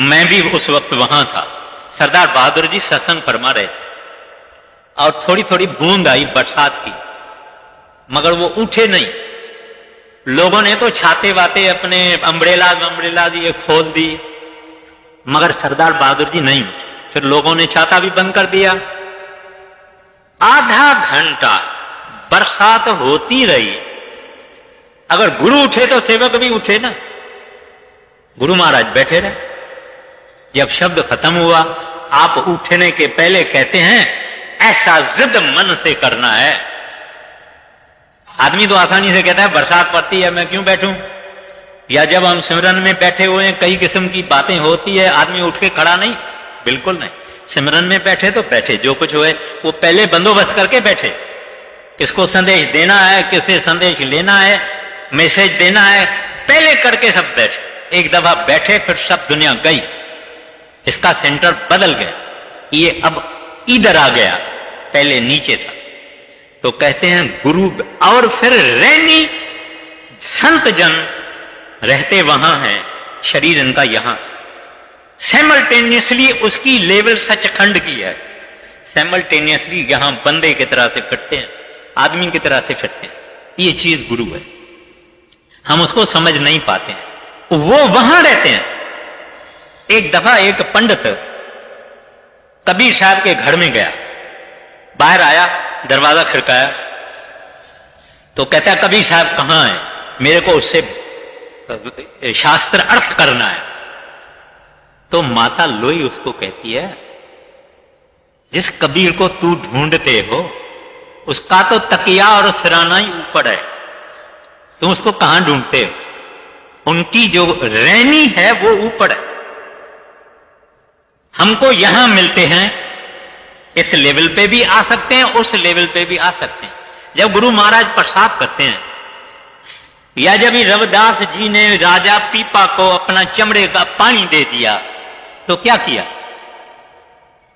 मैं भी उस वक्त वहां था, सरदार बहादुर जी सत्संग फरमा रहे, और थोड़ी थोड़ी बूंद आई बरसात की, मगर वो उठे नहीं। लोगों ने तो छाते वाते अपने अम्ब्रेला ये खोल दी, मगर सरदार बहादुर जी नहीं उठे। फिर लोगों ने छाता भी बंद कर दिया। आधा घंटा बरसात होती रही। अगर गुरु उठे तो सेवक भी उठे ना। गुरु महाराज बैठे रहे। जब शब्द खत्म हुआ, आप उठने के पहले कहते हैं ऐसा जिद मन से करना है। आदमी तो आसानी से कहता है बरसात पड़ती है, मैं क्यों बैठूं। या जब हम सिमरन में बैठे हुए हैं, कई किस्म की बातें होती है, आदमी उठ के खड़ा नहीं, बिल्कुल नहीं। सिमरन में बैठे तो बैठे, जो कुछ हुए वो पहले बंदोबस्त करके बैठे। किसको संदेश देना है, किसे संदेश लेना है, मैसेज देना है, पहले करके सब बैठे। एक दफा बैठे, फिर सब दुनिया गई, इसका सेंटर बदल गया, ये अब इधर आ गया, पहले नीचे था। तो कहते हैं गुरु, और फिर रहनी संत जन रहते वहां हैं, शरीर इनका यहां। सैमल्टेनियसली उसकी लेवल सचखंड की है। सैमल्टेनियसली यहां बंदे की तरह से फिरते हैं, आदमी की तरह से फिरते हैं। ये चीज गुरु है, हम उसको समझ नहीं पाते हैं, वो वहां रहते हैं। एक दफा एक पंडित कबीर साहब के घर में गया, बाहर आया, दरवाजा खिड़काया, तो कहता है कबीर साहब कहां है, मेरे को उससे शास्त्र अर्थ करना है। तो माता लोई उसको कहती है, जिस कबीर को तू ढूंढते हो उसका तो तकिया और सिराना ही ऊपर है, तुम उसको कहां ढूंढते हो? उनकी जो रहनी है वो ऊपर है। हमको यहां मिलते हैं, इस लेवल पे भी आ सकते हैं, उस लेवल पे भी आ सकते हैं। जब गुरु महाराज प्रसाद करते हैं, या जब रविदास जी ने राजा पीपा को अपना चमड़े का पानी दे दिया, तो क्या किया?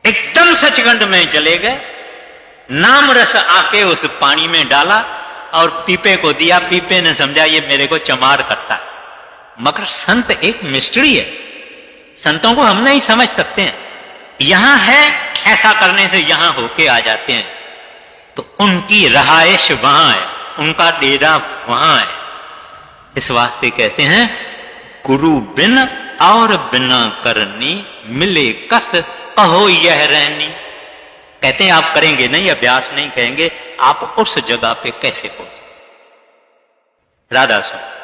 एकदम सचखंड में चले गए, नाम रस आके उस पानी में डाला और पीपे को दिया। पीपे ने समझा ये मेरे को चमार करता है। मगर संत एक मिस्ट्री है, संतों को हम नहीं समझ सकते हैं। यहां है, ऐसा करने से यहां होके आ जाते हैं। तो उनकी रहाइश वहां है, उनका डेरा वहां है। इस वास्ते कहते हैं गुरु बिन और बिना करनी, मिले कस कहो यह रहनी। कहते हैं आप करेंगे नहीं, अभ्यास नहीं करेंगे, आप उस जगह पे कैसे पहुंचे। राधा स्वामी।